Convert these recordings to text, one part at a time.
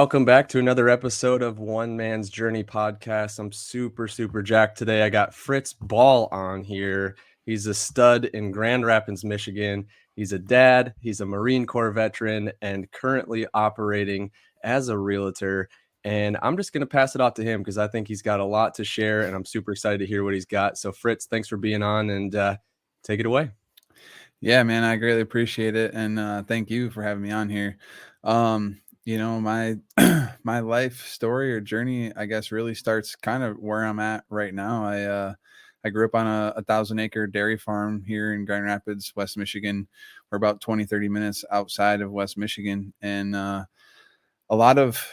welcome back to another episode of One Man's Journey podcast. I'm super jacked today. I got Fritz Ball on here. He's a stud in Grand Rapids, Michigan. He's a dad, he's a Marine Corps veteran, and currently operating as a realtor. And I'm just going to pass it off to him because I think he's got a lot to share, and I'm super excited to hear what he's got. So, Fritz, thanks for being on, and take it away. Yeah, man, I greatly appreciate it. And thank you for having me on here. My my life story or journey, I guess, really starts kind of where I'm at right now. I grew up on a 1,000-acre dairy farm here in Grand Rapids, West Michigan. We're about 20-30 minutes outside of West Michigan. And a lot of,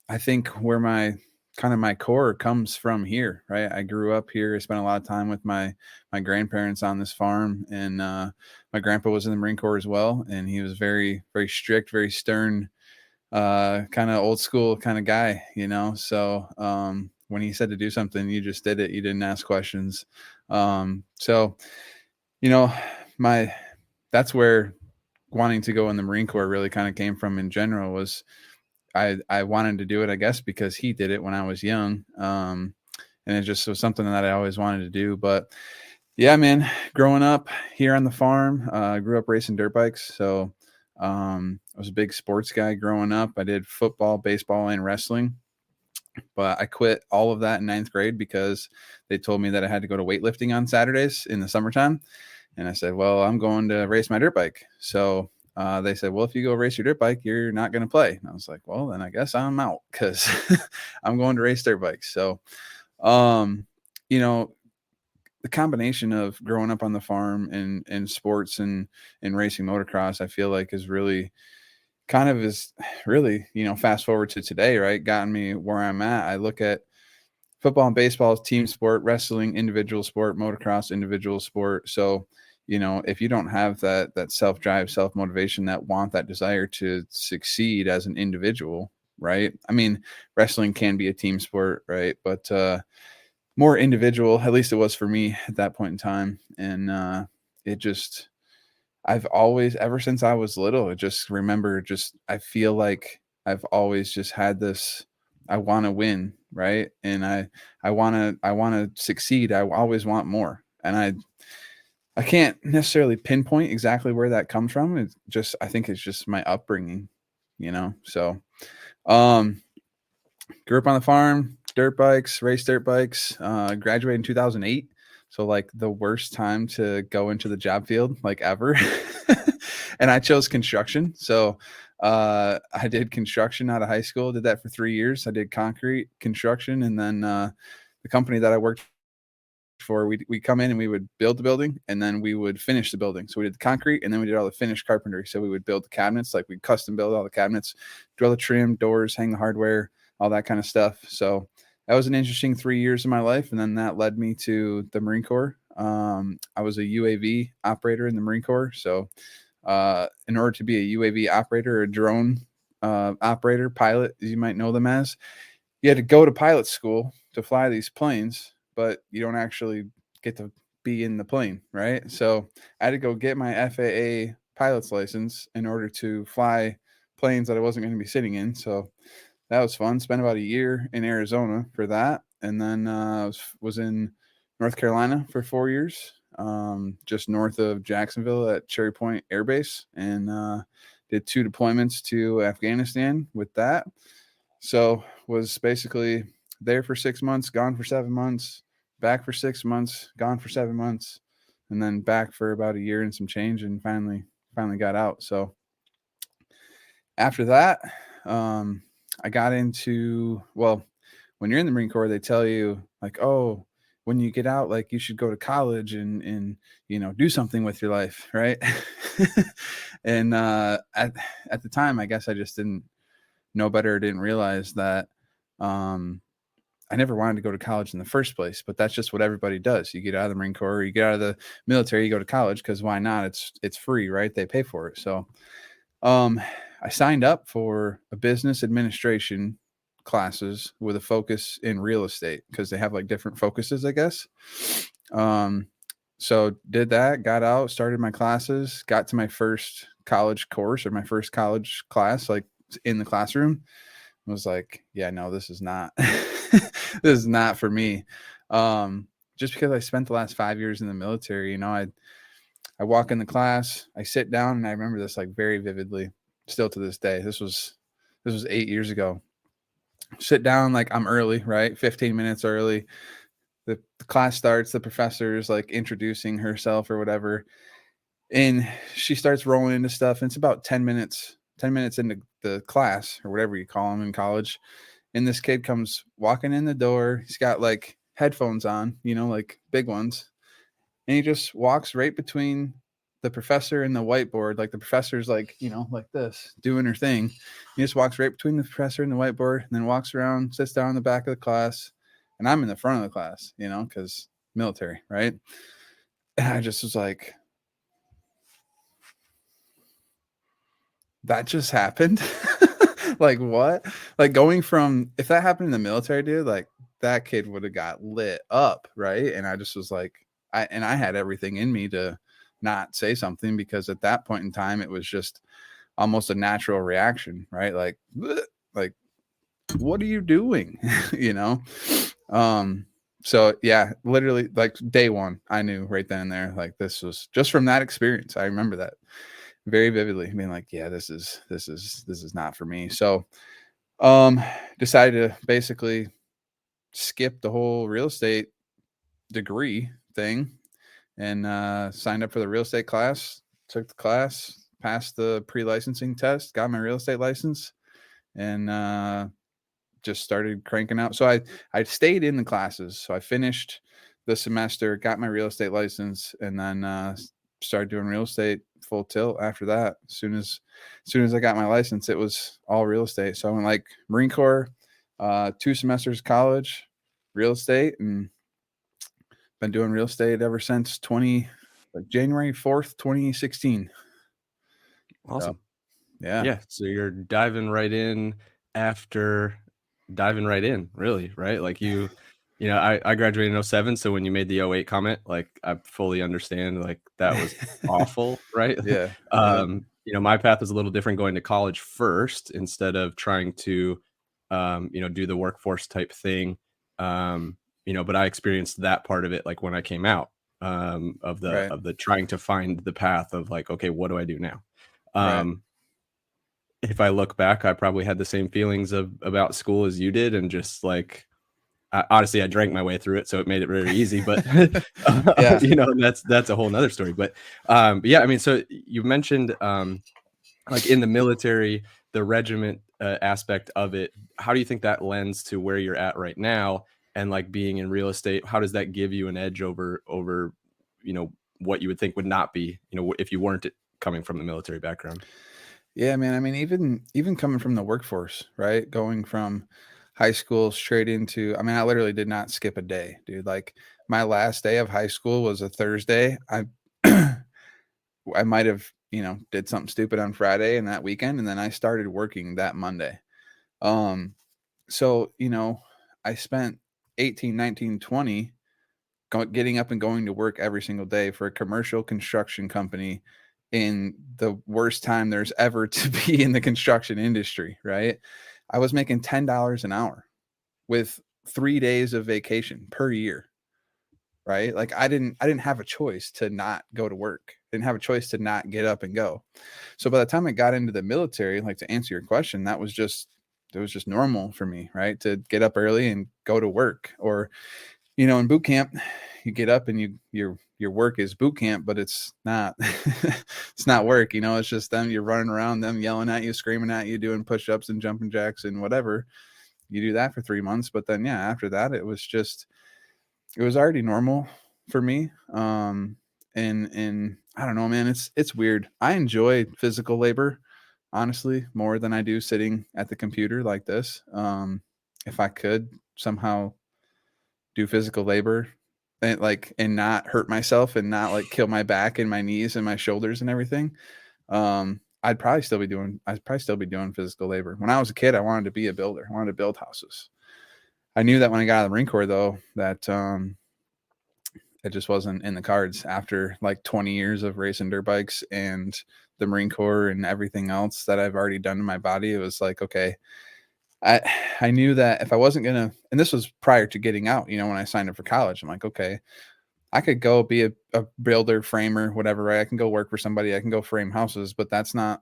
I think, where my core comes from here, right? I grew up here. I spent a lot of time with my grandparents on this farm, and my grandpa was in the Marine Corps as well, and he was very, very strict, very stern, kind of old school kind of guy, So when he said to do something, you just did it. You didn't ask questions. So that's where wanting to go in the Marine Corps really kind of came from in general. Was I wanted to do it, I guess, because he did it when I was young. And it just was something that I always wanted to do. But yeah, man, growing up here on the farm, I grew up racing dirt bikes. So I was a big sports guy growing up. I did football, baseball, and wrestling. But I quit all of that in 9th grade because they told me that I had to go to weightlifting on Saturdays in the summertime. And I said, well, I'm going to race my dirt bike. So they said, well, if you go race your dirt bike, you're not going to play. And I was like, well, then I guess I'm out because I'm going to race dirt bikes. So, the combination of growing up on the farm and sports and racing motocross, I feel like is really fast forward to today, right? Gotten me where I'm at. I look at football and baseball as team sport, wrestling, individual sport, motocross, individual sport. So, if you don't have that self-drive, self-motivation, that desire to succeed as an individual, right? I mean, wrestling can be a team sport, right? But more individual, at least it was for me at that point in time. And I've always, ever since I was little, I feel like I've always just had this, I want to win, right? And I want to succeed. I always want more. And I can't necessarily pinpoint exactly where that comes from. I think it's just my upbringing, So, grew up on the farm, dirt bikes, raced dirt bikes, graduated in 2008. So like the worst time to go into the job field, like ever. And I chose construction. So I did construction out of high school, did that for 3 years. I did concrete construction. And then the company that I worked for, we come in and we would build the building and then we would finish the building. So we did the concrete and then we did all the finished carpentry. So we would build the cabinets, like we'd custom build all the cabinets, drill the trim, doors, hang the hardware, all that kind of stuff. So that was an interesting 3 years of my life. And then that led me to the Marine Corps. I was a UAV operator in the Marine Corps. So in order to be a UAV operator, a drone operator, pilot, as you might know them as, you had to go to pilot school to fly these planes, but you don't actually get to be in the plane, right? So I had to go get my FAA pilot's license in order to fly planes that I wasn't going to be sitting in. So that was fun. Spent about a year in Arizona for that. And then was in North Carolina for 4 years, just north of Jacksonville at Cherry Point Air Base, and did 2 deployments to Afghanistan with that. So was basically there for 6 months, gone for 7 months, back for 6 months, gone for 7 months, and then back for about a year and some change, and finally got out. So after that, I got into, well, when you're in the Marine Corps, they tell you like, oh, when you get out, like you should go to college and do something with your life, right? And at the time, I guess I just didn't know better, didn't realize that I never wanted to go to college in the first place, but that's just what everybody does. You get out of the Marine Corps, you get out of the military, you go to college, because why not? It's free, right? They pay for it. So I signed up for a business administration classes with a focus in real estate, because they have like different focuses, I guess. So did that, got out, started my classes, got to my first college course or my first college class, like in the classroom. was like, yeah, no, this is not, this is not for me. Just because I spent the last 5 years in the military, I walk in the class, I sit down, and I remember this like very vividly, still to this day. This was 8 years ago. Sit down, like I'm early, right? 15 minutes early. The class starts, the professor's like introducing herself or whatever. And she starts rolling into stuff. And it's about 10 minutes into the class or whatever you call them in college. And this kid comes walking in the door. He's got like headphones on, like big ones. And he just walks right between the professor and the whiteboard. Like the professor's like, like this, doing her thing. He just walks right between the professor and the whiteboard, and then walks around, sits down in the back of the class. And I'm in the front of the class, because military, right? And I just was like, that just happened. Like what? Like going from, if that happened in the military, dude, like that kid would have got lit up, right? And I just was like, I had everything in me to not say something, because at that point in time it was just almost a natural reaction, right? Like what are you doing? So yeah, literally like day one, I knew right then and there, like this was just from that experience. I remember that very vividly, being like, yeah, this is not for me. So decided to basically skip the whole real estate degree thing, and signed up for the real estate class, took the class, passed the pre-licensing test, got my real estate license, and just started cranking out. So I stayed in the classes. So I finished the semester, got my real estate license, and then started doing real estate full tilt after that. As soon as I got my license, it was all real estate. So I went like Marine Corps, 2 semesters of college, real estate, and been doing real estate ever since January 4th, 2016. Awesome. So, yeah. Yeah. So you're diving right in after diving right in, really, right? Like I graduated in 07. So when you made the 08 comment, like I fully understand, like that was awful, right? Yeah. Yeah. My path was a little different, going to college first instead of trying to, do the workforce type thing. But I experienced that part of it, like when I came out, of the trying to find the path of like, okay, what do I do now? Right. If I look back, I probably had the same feelings about school as you did, and just like, honestly, I drank my way through it, so it made it very easy. But Yeah. that's a whole nother story. But yeah, I mean, so you mentioned like in the military, the regiment aspect of it. How do you think that lends to where you're at right now, and like being in real estate? How does that give you an edge over what you would think would not be, if you weren't coming from the military background? Yeah, man. I mean, even coming from the workforce, right? Going from high school straight into, I mean, I literally did not skip a day, dude. Like my last day of high school was a Thursday. I might have, did something stupid on Friday and that weekend, and then I started working that Monday. So, I spent 18, 19, 20 getting up and going to work every single day for a commercial construction company in the worst time there's ever to be in the construction industry, right? I was making $10 an hour with 3 days of vacation per year, right? Like I didn't have a choice to not go to work. Didn't have a choice to not get up and go. So by the time I got into the military, like to answer your question, it was just normal for me, right? To get up early and go to work. Or, in boot camp, you get up and your work is boot camp, but it's not it's not work, it's just them, you're running around, them yelling at you, screaming at you, doing push-ups and jumping jacks and whatever. You do that for 3 months, but then yeah, after that it was already normal for me. And I don't know, man, it's weird. I enjoy physical labor, honestly, more than I do sitting at the computer like this. If I could somehow do physical labor and not hurt myself and not like kill my back and my knees and my shoulders and everything, I'd probably still be doing physical labor. When I was a kid, I wanted to be a builder. I wanted to build houses. I knew that when I got out of the Marine Corps, though, that it just wasn't in the cards. After like 20 years of racing dirt bikes and the Marine Corps and everything else that I've already done to my body, it was like, okay, I knew that if I wasn't gonna, and this was prior to getting out, when I signed up for college, I'm like, okay, I could go be a builder, framer, whatever, right? I can go work for somebody, I can go frame houses, but that's not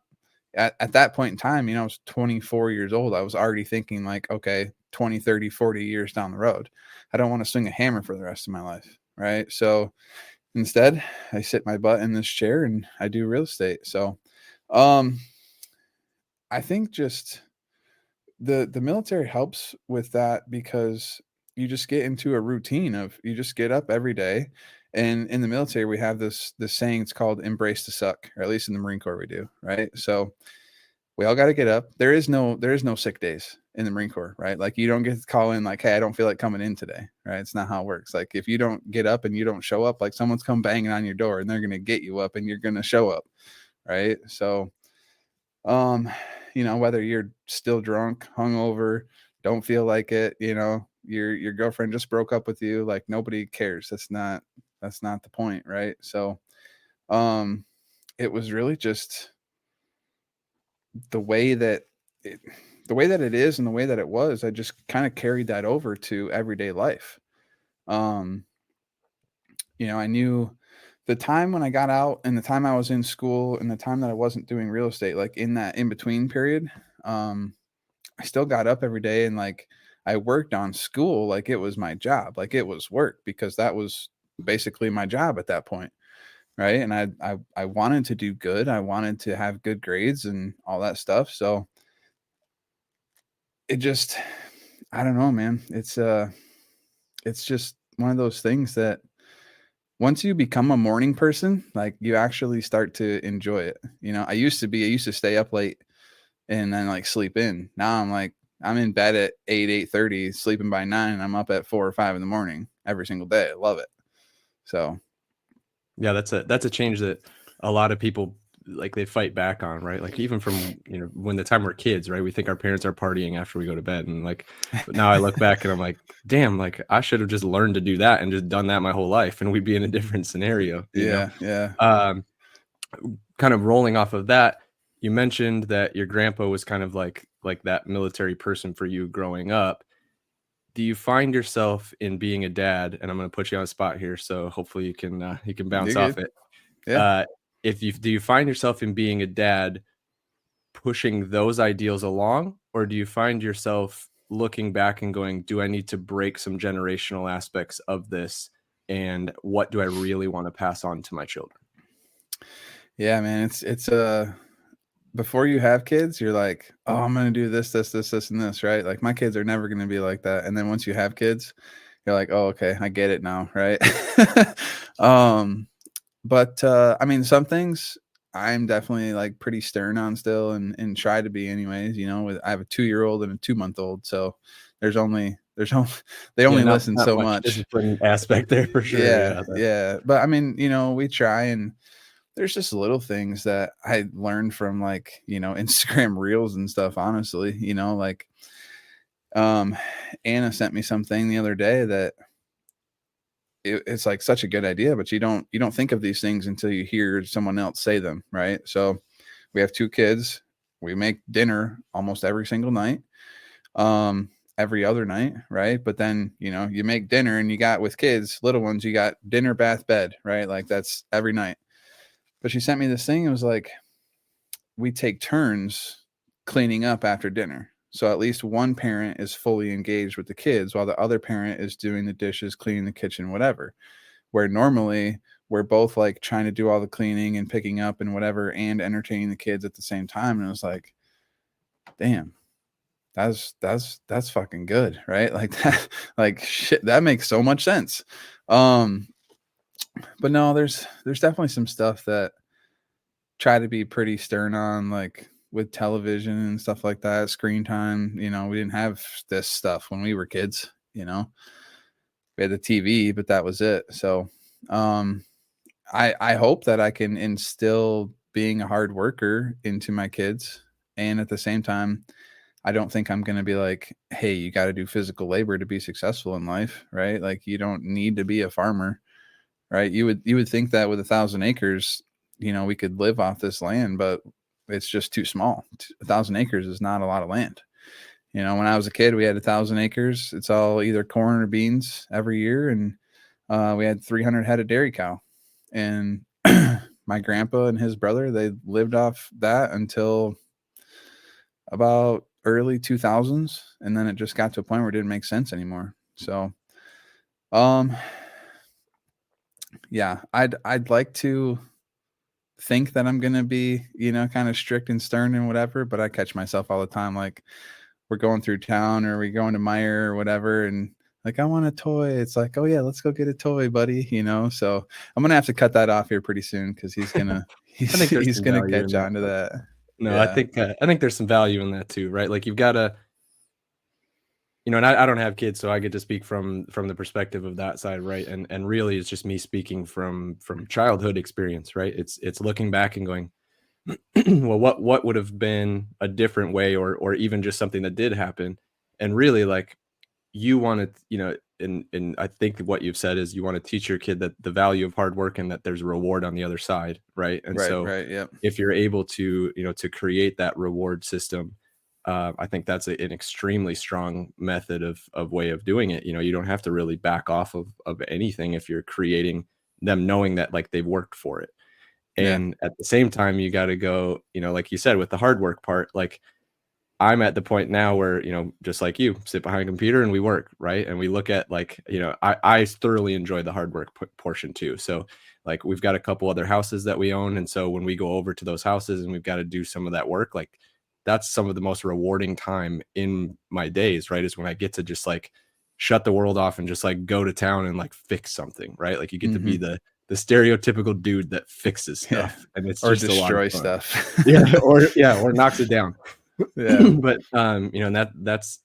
at that point in time, I was 24 years old. I was already thinking like, okay, 20, 30, 40 years down the road, I don't want to swing a hammer for the rest of my life. Right. So instead, I sit my butt in this chair and I do real estate. So, um, I think just the military helps with that because you just get into a routine of you just get up every day. And in the military, we have this saying, it's called embrace the suck, or at least in the Marine Corps we do, right? So we all got to get up. There is no sick days in the Marine Corps, right? Like you don't get to call in like, hey, I don't feel like coming in today, right? It's not how it works. Like if you don't get up and you don't show up, like someone's come banging on your door and they're going to get you up and you're going to show up, right? So um, whether you're still drunk, hungover, don't feel like it, your girlfriend just broke up with you, like nobody cares. That's not the point, right? So um it was really just the way that it it is and the way that it was. I just kind of carried that over to everyday life. Um, I knew the time when I got out and the time I was in school and the time that I wasn't doing real estate, like in that in between period, um, I still got up every day and like I worked on school like it was my job, like it was work because that was basically my job at that point, right? And I wanted to do good. I wanted to have good grades and all that stuff. So it just, I don't know, man. It's just one of those things that once you become a morning person, like you actually start to enjoy it. I used to stay up late and then like sleep in. Now I'm like, I'm in bed at 8:30, sleeping by 9, and I'm up at 4 or 5 in the morning every single day. I love it. So Yeah, that's a change that a lot of people like they fight back on, right? Like even from, when the time we're kids, right? We think our parents are partying after we go to bed. And like, but now I look back and I'm like, damn, like I should have just learned to do that and just done that my whole life and we'd be in a different scenario, yeah, yeah. Um, kind of rolling off of that, you mentioned that your grandpa was kind of like that military person for you growing up. Do you find yourself in being a dad? And I'm going to put you on the spot here, so hopefully you can bounce You're off good. it. Yeah. Uh, if you do you find yourself in being a dad pushing those ideals along, or do you find yourself looking back and going, do I need to break some generational aspects of this? And what do I really want to pass on to my children? Yeah, man. It's before you have kids, you're like, oh, I'm gonna do this, this, this, this, and this, right? Like my kids are never gonna be like that. And then once you have kids, you're like, oh, okay, I get it now, right? um, but I mean, some things I'm definitely like pretty stern on still, and try to be anyways. With I have a 2-year-old and a 2-month-old, so there's only they Yeah, only not listen not so much much. discipline aspect there for sure. Yeah, Yeah, yeah. But I mean, we try, and there's just little things that I learned from like, Instagram reels and stuff, honestly, like um Anna sent me something the other day that it's like such a good idea, but you don't think of these things until you hear someone else say them, right? So we have 2 kids. We make dinner almost every single night. Um every other night, right? But then, you make dinner and you got with kids, little ones, you got dinner, bath, bed, right? Like that's every night. But she sent me this thing. It was like, we take turns cleaning up after dinner. So at least one parent is fully engaged with the kids while the other parent is doing the dishes, cleaning the kitchen, whatever. Where normally we're both like trying to do all the cleaning and picking up and whatever and entertaining the kids at the same time. And it was like, damn, that's fucking good, right? Like that, like shit, that makes so much sense. Um, but no, there's definitely some stuff that try to be pretty stern on, like with television and stuff like that, screen time. We didn't have this stuff when we were kids. We had the TV, but that was it. So, um, I hope that I can instill being a hard worker into my kids, and at the same time, I don't think I'm going to be like, hey, you got to do physical labor to be successful in life, right? Like you don't need to be a farmer, right? You would think that with 1,000 acres, we could live off this land, but it's just too small. 1,000 acres is not a lot of land. You know, when I was a kid, we had 1,000 acres. It's all either corn or beans every year. And we had 300 head of dairy cow. And my grandpa and his brother, they lived off that until about early 2000s. And then it just got to a point where it didn't make sense anymore. So, um, yeah, I'd like to think that I'm going to be, you know, kind of strict and stern and whatever, but I catch myself all the time. Like, we're going through town or we going to Meyer or whatever. And like, I want a toy. It's like, oh yeah, let's go get a toy, buddy. You know? So I'm going to have to cut that off here pretty soon. Cause he's going to, I think there's he's some going to value in catch that. on to that. No, Yeah. I think there's some value in that too, right? Like you've got to, you know, and I don't have kids, so I get to speak from the perspective of that side, right? And really, it's just me speaking from childhood experience, right? It's looking back and going, well, what would have been a different way, or even just something that did happen, and really like you want to, you know, and I think what you've said is you want to teach your kid that the value of hard work and that there's a reward on the other side, right? And so Right. Yep. if you're able to, you know, to create that reward system, I think that's an extremely strong method of way of doing it. You know, you don't have to really back off of anything if you're creating them knowing that like they've worked for it. Yeah. And at the same time, you got to go, you know, like you said, with the hard work part, like I'm at the point now where, you know, just like you sit behind a computer and we work, right? And we look at like, you know, I thoroughly enjoy the hard work portion too. So like we've got a couple other houses that we own. And so when we go over to those houses and we've got to do some of that work, like that's some of the most rewarding time in my days, right? Is when I get to just like shut the world off and just like go to town and like fix something, right? Like you get to be the stereotypical dude that fixes stuff, and it's or just destroy a lot of fun. stuff. or knocks it down. Yeah. But you know, and that's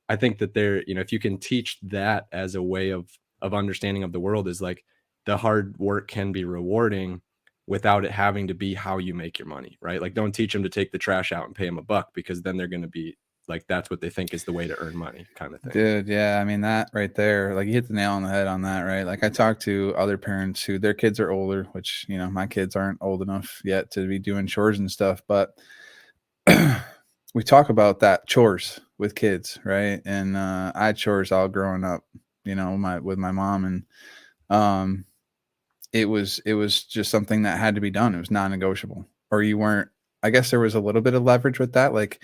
I think that there, you know, if you can teach that as a way of understanding of the world, is like the hard work can be rewarding without it having to be how you make your money, right? Like don't teach them to take the trash out and pay them $1, because then they're going to be like, that's what they think is the way to earn money, kind of thing. Dude, yeah, I mean that right there, like you hit the nail on the head on that, right? Like I talk to other parents who their kids are older, which, you know, my kids aren't old enough yet to be doing chores and stuff, but we talk about that chores with kids, right? And I had chores all growing up, you know, with my mom, and it was just something that had to be done. It was non-negotiable, or you weren't. I guess there was a little bit of leverage with that, like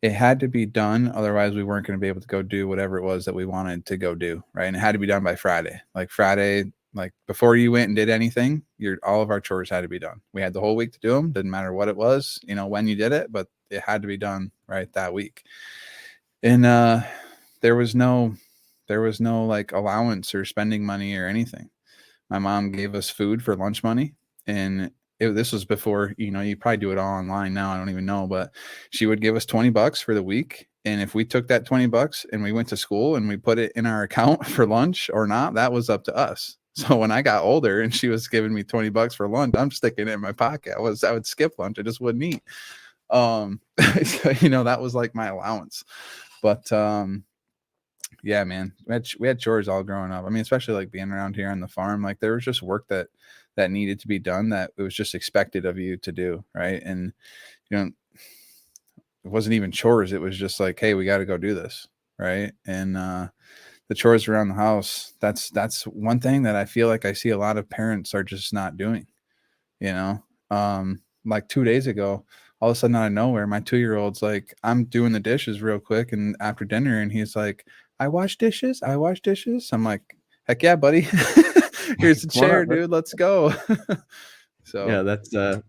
it had to be done, otherwise we weren't going to be able to go do whatever it was that we wanted to go do, right? And it had to be done by Friday. Like Friday, like before you went and did anything, all of our chores had to be done. We had the whole week to do them. Didn't matter what it was, you know, when you did it, but it had to be done right that week. And there was no like allowance or spending money or anything. My mom gave us food for lunch money, and this was before, you know, you probably do it all online now, I don't even know, but she would give us $20 for the week. And if we took that $20 and we went to school and we put it in our account for lunch or not, that was up to us. So when I got older and she was giving me $20 for lunch, I'm sticking it in my pocket. I would skip lunch. I just wouldn't eat. So, you know, that was like my allowance. But yeah, man, we had chores all growing up. I mean, especially like being around here on the farm, like there was just work that needed to be done, that it was just expected of you to do, right? And you know, it wasn't even chores. It was just like, hey, we got to go do this, right? And the chores around the house, that's one thing that I feel like I see a lot of parents are just not doing. You know, like 2 days ago, all of a sudden out of nowhere, my 2-year-old's like, I'm doing the dishes real quick, and after dinner, and he's like, I wash dishes. I'm like, heck yeah, buddy. Here's the chair, dude. Let's go. So yeah,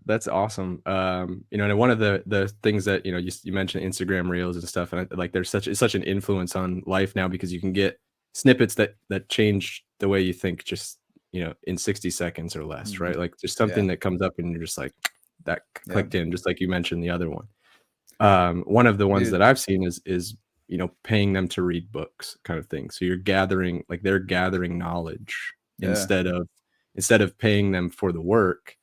that's awesome. You know, and one of the things that, you know, you mentioned Instagram reels and stuff, and like there's such an influence on life now, because you can get snippets that change the way you think, just, you know, in 60 seconds or less, right? Like just something that comes up and you're just like, that clicked in, just like you mentioned the other one. One of the ones that I've seen is, you know, paying them to read books, kind of thing. So they're gathering knowledge instead of paying them for the work.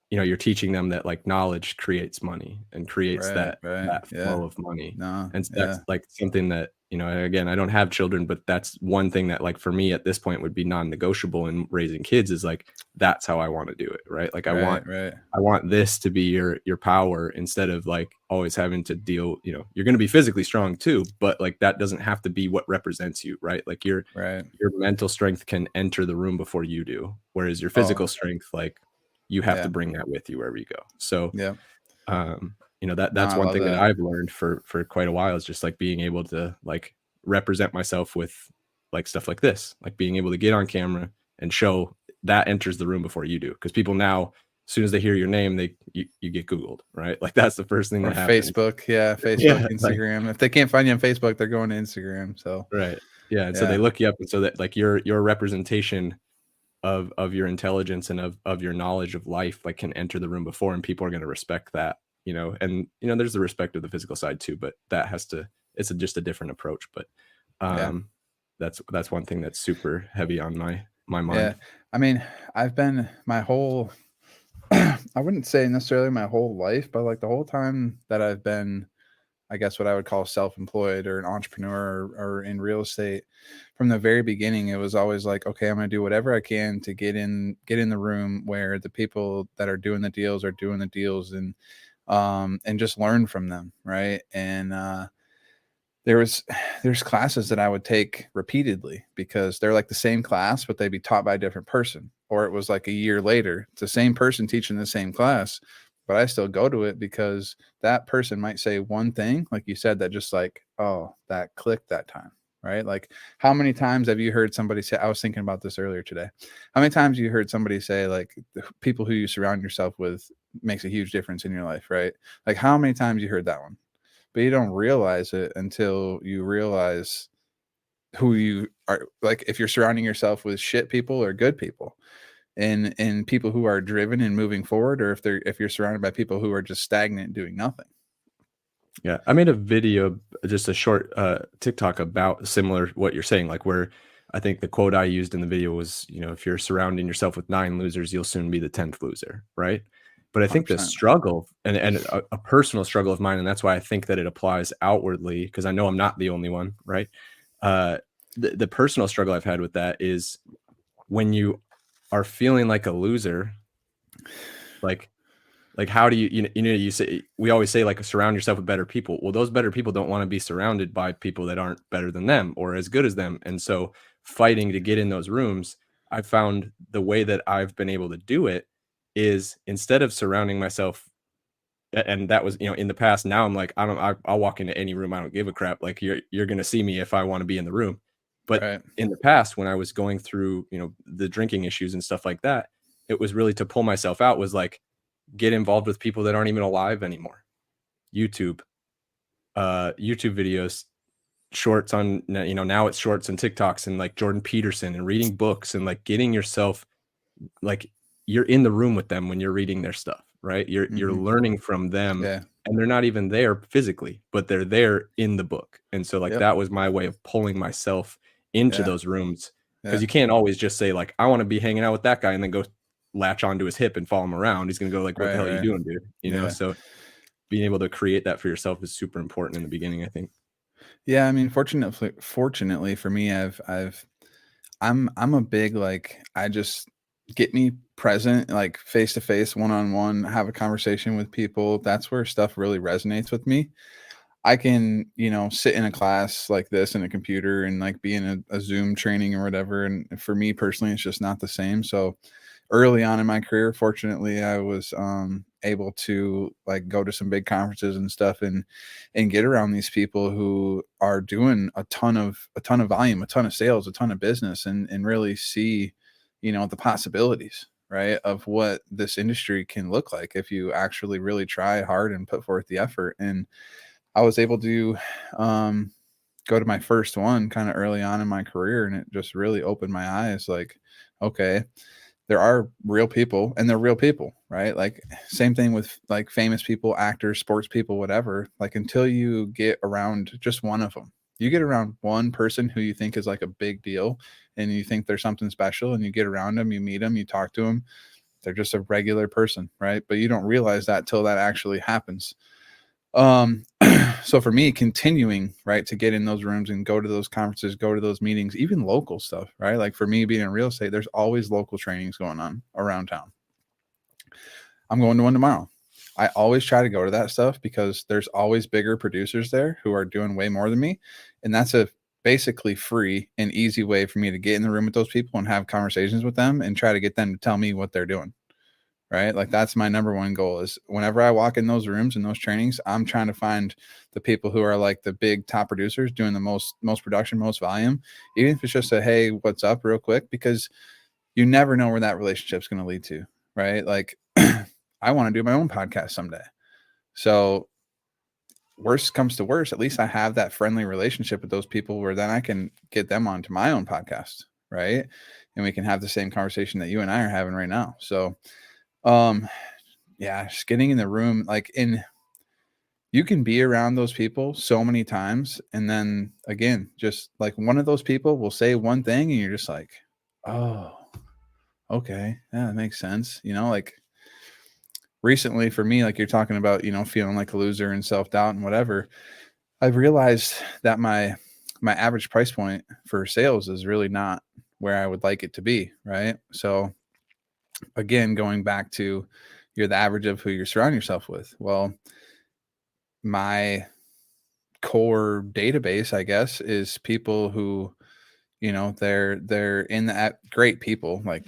You know, you're teaching them that like knowledge creates money and creates that flow of money. And so that's like something that, you know, again, I don't have children, but that's one thing that like for me at this point would be non-negotiable in raising kids is like, that's how I want to do it. Right. Like Right. I want this to be your power instead of like always having to deal, you know, you're going to be physically strong too, but like that doesn't have to be what represents you. Right. Like your mental strength can enter the room before you do. Whereas your physical strength, like you have to bring that with you wherever you go. So, you know, that's one thing that I've learned for quite a while is just like being able to like represent myself with like stuff like this, like being able to get on camera and show that enters the room before you do. Because people now, as soon as they hear your name, you get Googled, right? Like that's the first thing that happens. Facebook, Instagram. If they can't find you on Facebook, they're going to Instagram. So right, yeah, and so they look you up, and so that like your representation of your intelligence and of your knowledge of life like can enter the room before, and people are going to respect that, you know. And you know, there's the respect of the physical side too, but that has to, it's just a different approach. But that's one thing that's super heavy on my mind. Yeah, I mean, I've been my whole I wouldn't say necessarily my whole life, but like the whole time that I've been, I guess what I would call self-employed or an entrepreneur or in real estate, from the very beginning, it was always like, okay, I'm going to do whatever I can to get in the room where the people that are doing the deals are doing the deals, and just learn from them. Right. And, there's classes that I would take repeatedly because they're like the same class, but they'd be taught by a different person. Or it was like a year later, it's the same person teaching the same class, but I still go to it because that person might say one thing, like you said, that just like, oh, that clicked that time. Right. Like how many times have you heard somebody say, I was thinking about this earlier today. How many times you heard somebody say like the people who you surround yourself with makes a huge difference in your life, right? Like how many times you heard that one? But you don't realize it until you realize who you are. Like if you're surrounding yourself with shit people or good people, and people who are driven and moving forward, or if you're surrounded by people who are just stagnant doing nothing. Yeah, I made a video, just a short TikTok about similar what you're saying, like where I think the quote I used in the video was, you know, if you're surrounding yourself with 9 losers, you'll soon be the 10th loser, right? But I think 100%. the struggle and a personal struggle of mine, and that's why I think that it applies outwardly, because I know I'm not the only one, right? The personal struggle I've had with that is when you are feeling like a loser, like how do you say, we always say like surround yourself with better people. Well, those better people don't want to be surrounded by people that aren't better than them or as good as them. And so fighting to get in those rooms, I found the way that I've been able to do it is instead of surrounding myself, and that was, you know, in the past. Now I'm like, I'll walk into any room. I don't give a crap. Like you're going to see me if I want to be in the room. But in the past, when I was going through, you know, the drinking issues and stuff like that, it was really to pull myself out was like, get involved with people that aren't even alive anymore. YouTube videos, shorts on, you know, now it's shorts and TikToks, and like Jordan Peterson, and reading books, and like getting yourself, like you're in the room with them when you're reading their stuff, right? You're learning from them, and they're not even there physically, but they're there in the book. And so like that was my way of pulling myself into those rooms, because you can't always just say like, I want to be hanging out with that guy and then go latch onto his hip and follow him around. He's gonna go like, what the hell are you doing, dude? You know, so being able to create that for yourself is super important in the beginning, I think. Yeah, I mean, fortunately for me, I'm a big, like, I just get me present, like face to face, one-on-one, have a conversation with people. That's where stuff really resonates with me. I can, you know, sit in a class like this in a computer and like be in a Zoom training or whatever. And for me personally, it's just not the same. So early on in my career, fortunately, I was able to like go to some big conferences and stuff, and get around these people who are doing a ton of volume, a ton of sales, a ton of business, and really see, you know, the possibilities, right, of what this industry can look like if you actually really try hard and put forth the effort. And I was able to go to my first one kind of early on in my career, and it just really opened my eyes. Like, okay, there are real people, and they're real people, right? Like same thing with like famous people, actors, sports people, whatever. Like until you get around just one of them, you get around one person who you think is like a big deal, and you think there's something special, and you get around them, you meet them, you talk to them. They're just a regular person, right? But you don't realize that till that actually happens. so for me, continuing, right, to get in those rooms and go to those conferences, go to those meetings, even local stuff, right? Like for me being in real estate, there's always local trainings going on around town. I'm going to one tomorrow. I always try to go to that stuff because there's always bigger producers there who are doing way more than me. And that's a basically free and easy way for me to get in the room with those people and have conversations with them and try to get them to tell me what they're doing. Right. Like that's my number one goal is whenever I walk in those rooms and those trainings, I'm trying to find the people who are like the big top producers doing the most production, most volume, even if it's just a, hey, what's up real quick, because you never know where that relationship's going to lead to. Right. Like I want to do my own podcast someday. So worst comes to worst, at least I have that friendly relationship with those people where then I can get them onto my own podcast. Right. And we can have the same conversation that you and I are having right now. So, yeah, just getting in the room, like you can be around those people so many times. And then again, just like one of those people will say one thing and you're just like, oh, okay. Yeah, that makes sense. Like recently for me, like you're talking about, feeling like a loser and self-doubt and whatever, I've realized that my average price point for sales is really not where I would like it to be. Right. So again, going back to you're the average of who you're surrounding yourself with. Well, my core database, I guess, is people who, they're in that great people, like,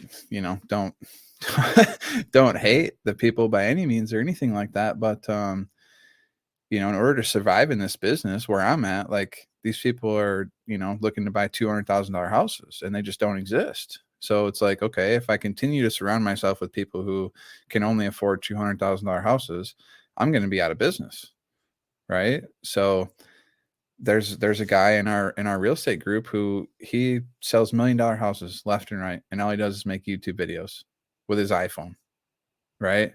don't don't hate the people by any means or anything like that. But in order to survive in this business where I'm at, like these people are, looking to buy $200,000 houses and they just don't exist. So it's like, okay, if I continue to surround myself with people who can only afford $200,000 houses, I'm going to be out of business. Right. So there's a guy in our real estate group who he sells $1 million houses left and right. And all he does is make YouTube videos with his iPhone. Right.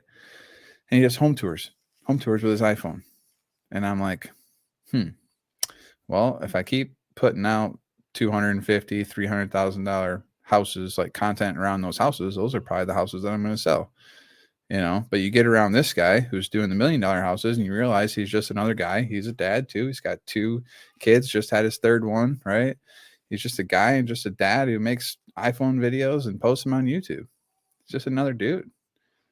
And he does home tours with his iPhone. And I'm like, well, if I keep putting out $250,000, $300,000 houses, like content around those houses, those are probably the houses that I'm going to sell, but you get around this guy who's doing the $1 million houses and you realize he's just another guy. He's a dad too. He's got 2 kids, just had his 3rd one, right? He's just a guy and just a dad who makes iPhone videos and posts them on YouTube. It's just another dude.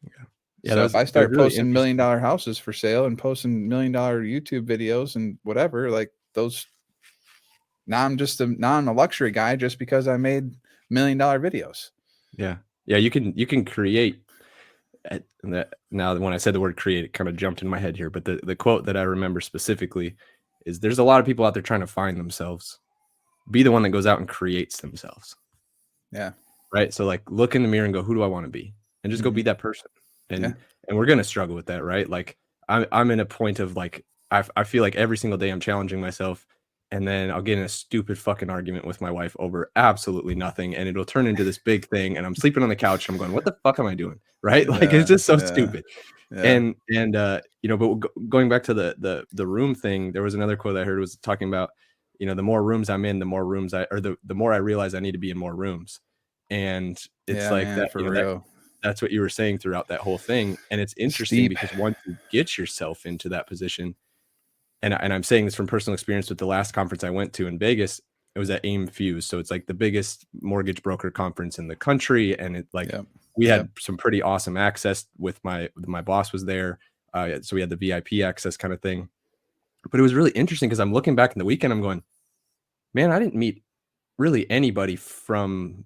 Yeah. So if I start really posting $1 million houses for sale and posting $1 million YouTube videos and whatever, like those, now I'm a luxury guy just because I made $1 million videos. Yeah. Yeah. You can create that. Now, when I said the word create, it kind of jumped in my head here, but the quote that I remember specifically is there's a lot of people out there trying to find themselves. Be the one that goes out and creates themselves. Yeah. Right. So like look in the mirror and go, who do I want to be? And just go be that person. And we're going to struggle with that. Right. Like I'm in a point of like, I feel like every single day I'm challenging myself. And then I'll get in a stupid fucking argument with my wife over absolutely nothing. And it'll turn into this big thing. And I'm sleeping on the couch. And I'm going, what the fuck am I doing? Right. Like it's just so stupid. Yeah. But going back to the room thing, there was another quote I heard was talking about, the more rooms I'm in, the more rooms the more I realize I need to be in more rooms. And it's that for real. That's what you were saying throughout that whole thing. And it's interesting because once you get yourself into that position, and I'm saying this from personal experience with the last conference I went to in Vegas, it was at AIM Fuse. So it's like the biggest mortgage broker conference in the country. And it we had some pretty awesome access with my boss was there. So we had the VIP access kind of thing, but it was really interesting because I'm looking back in the weekend, I'm going, man, I didn't meet really anybody from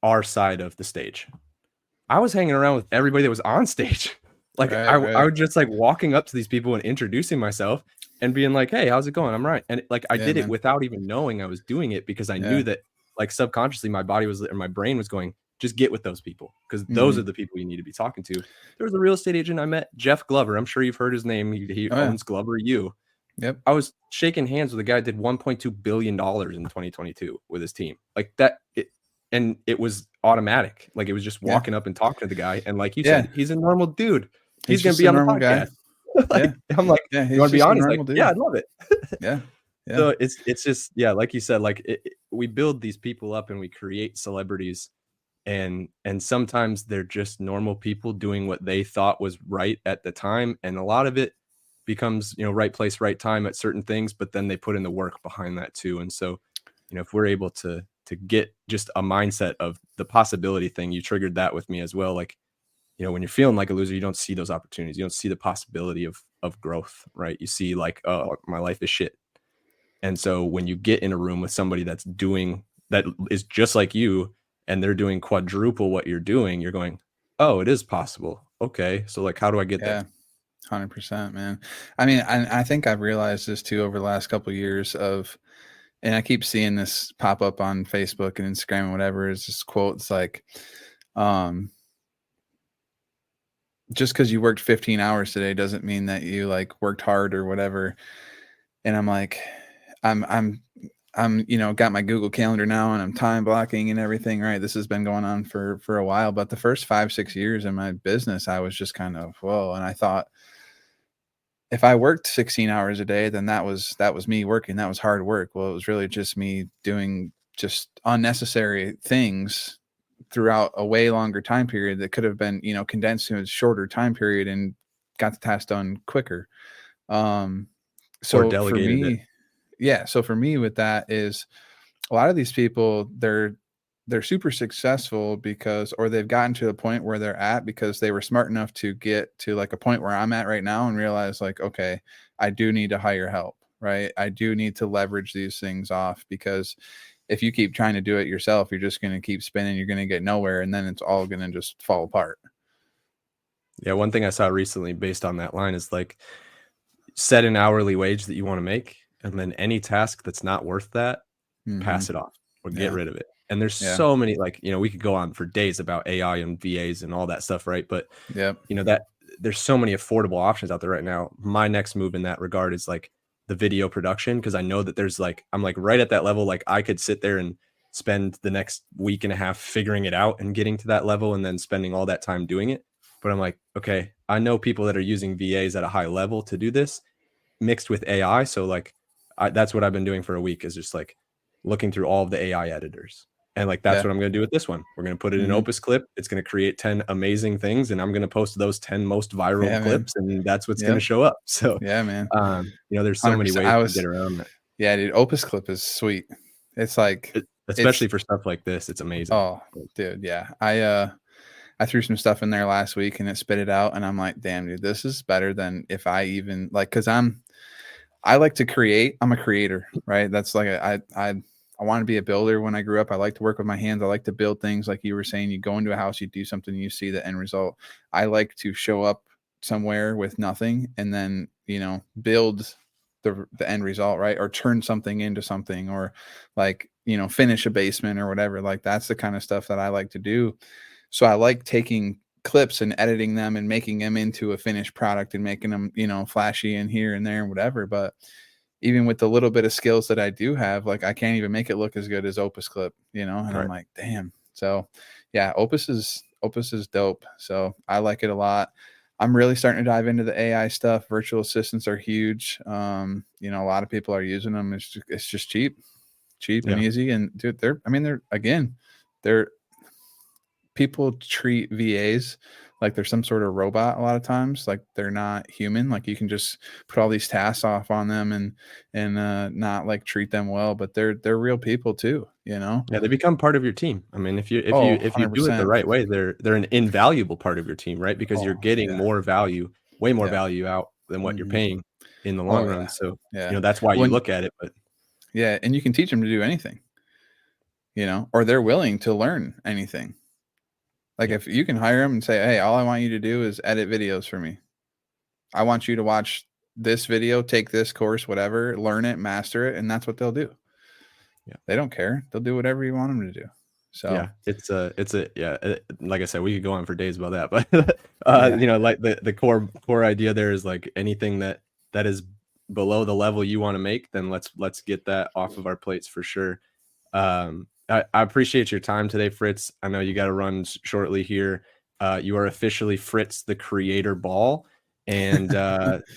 our side of the stage. I was hanging around with everybody that was on stage. Like I was just like walking up to these people and introducing myself and being like, hey, how's it going? I'm right. And like, I did it without even knowing I was doing it because I knew that like subconsciously my brain was going, just get with those people. Cause those are the people you need to be talking to. There was a real estate agent I met, Jeff Glover. I'm sure you've heard his name. He owns Glover U. Yep. I was shaking hands with a guy that did $1.2 billion in 2022 with his team like that. And it was automatic. Like it was just walking up and talking to the guy. And like you said, he's a normal dude. He's going to be on the podcast. I'm like, you want to be on? He's like, dude. Yeah, I love it. Yeah. So it's just, like you said, like we build these people up and we create celebrities and sometimes they're just normal people doing what they thought was right at the time. And a lot of it becomes, right place, right time at certain things, but then they put in the work behind that too. And so, if we're able to get just a mindset of the possibility thing, you triggered that with me as well. Like, when you're feeling like a loser, you don't see those opportunities. You don't see the possibility of growth, right? You see like, oh, my life is shit. And so when you get in a room with somebody that is just like you, and they're doing quadruple what you're doing, you're going, oh, it is possible. Okay. So like, how do I get there? 100%, man. I mean, I think I've realized this too over the last couple of years and I keep seeing this pop up on Facebook and Instagram and whatever. Is this quote? It's like, just because you worked 15 hours today doesn't mean that you like worked hard or whatever. And I'm like, I'm got my Google Calendar now and I'm time blocking and everything. Right. This has been going on for a while, but the first 5-6 years in my business, I was just kind of, whoa. And I thought, if I worked 16 hours a day, then that was me working. That was hard work. Well, it was really just me doing just unnecessary things throughout a way longer time period that could have been, condensed to a shorter time period and got the task done quicker. Or So for delegated it. me, so for me with that is a lot of these people, they're super successful or they've gotten to the point where they're at because they were smart enough to get to like a point where I'm at right now and realize like, okay, I do need to hire help, right? I do need to leverage these things off, because if you keep trying to do it yourself, you're just going to keep spinning. You're going to get nowhere. And then it's all going to just fall apart. Yeah. One thing I saw recently based on that line is like, set an hourly wage that you want to make. And then any task that's not worth that, pass it off or get rid of it. And there's so many, like, we could go on for days about AI and VAs and all that stuff. Right. But that there's so many affordable options out there right now. My next move in that regard is like the video production. Cause I know that there's like, I'm like right at that level. Like I could sit there and spend the next week and a half figuring it out and getting to that level and then spending all that time doing it. But I'm like, okay, I know people that are using VAs at a high level to do this mixed with AI. So like, that's what I've been doing for a week, is just like looking through all of the AI editors. And like, that's what I'm going to do with this one. We're going to put it in Opus Clip. It's going to create 10 amazing things. And I'm going to post those 10 most viral clips. And that's what's going to show up. So man, there's so many ways to get around that. Yeah, dude. Opus Clip is sweet. It's like, especially for stuff like this, it's amazing. Oh, dude. Yeah. I threw some stuff in there last week and it spit it out. And I'm like, damn, dude, this is better than if I even like, cause I like to create. I'm a creator, right? That's like, I want to be a builder. When I grew up, I like to work with my hands. I like to build things. Like you were saying, you go into a house, you do something, you see the end result. I like to show up somewhere with nothing and then, build the end result, right? Or turn something into something, or like, finish a basement or whatever. Like that's the kind of stuff that I like to do. So I like taking clips and editing them and making them into a finished product and making them, flashy and here and there and whatever. But even with the little bit of skills that I do have, like I can't even make it look as good as Opus Clip, and right. I'm like, damn. So yeah, Opus is dope. So I like it a lot. I'm really starting to dive into the AI stuff. Virtual assistants are huge. A lot of people are using them. It's just cheap and easy. And dude, they're people treat VAs like they're some sort of robot a lot of times. Like they're not human. Like you can just put all these tasks off on them and not like treat them well, but they're real people too, Yeah, they become part of your team. I mean, if you do it the right way, they're an invaluable part of your team, right? Because you're getting more value, way more value out than what you're paying in the long run. So, that's why you look at it, but and you can teach them to do anything, or they're willing to learn anything. Like if you can hire them and say, hey, all I want you to do is edit videos for me. I want you to watch this video, take this course, whatever, learn it, master it. And that's what they'll do. Yeah. They don't care. They'll do whatever you want them to do. So yeah, it's like I said, we could go on for days about that, but like the core idea there is like anything that is below the level you want to make, then let's get that off of our plates for sure. I appreciate your time today, Fritz. I know you got to run shortly here. You are officially Fritz the Creator Ball. And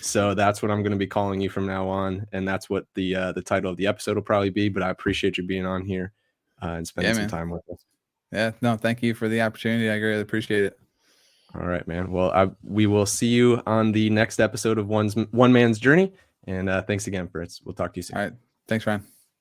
so that's what I'm going to be calling you from now on. And that's what the title of the episode will probably be. But I appreciate you being on here and spending some time with us. Yeah, no, thank you for the opportunity. I really appreciate it. All right, man. Well, we will see you on the next episode of One Man's Journey. And thanks again, Fritz. We'll talk to you soon. All right. Thanks, Ryan.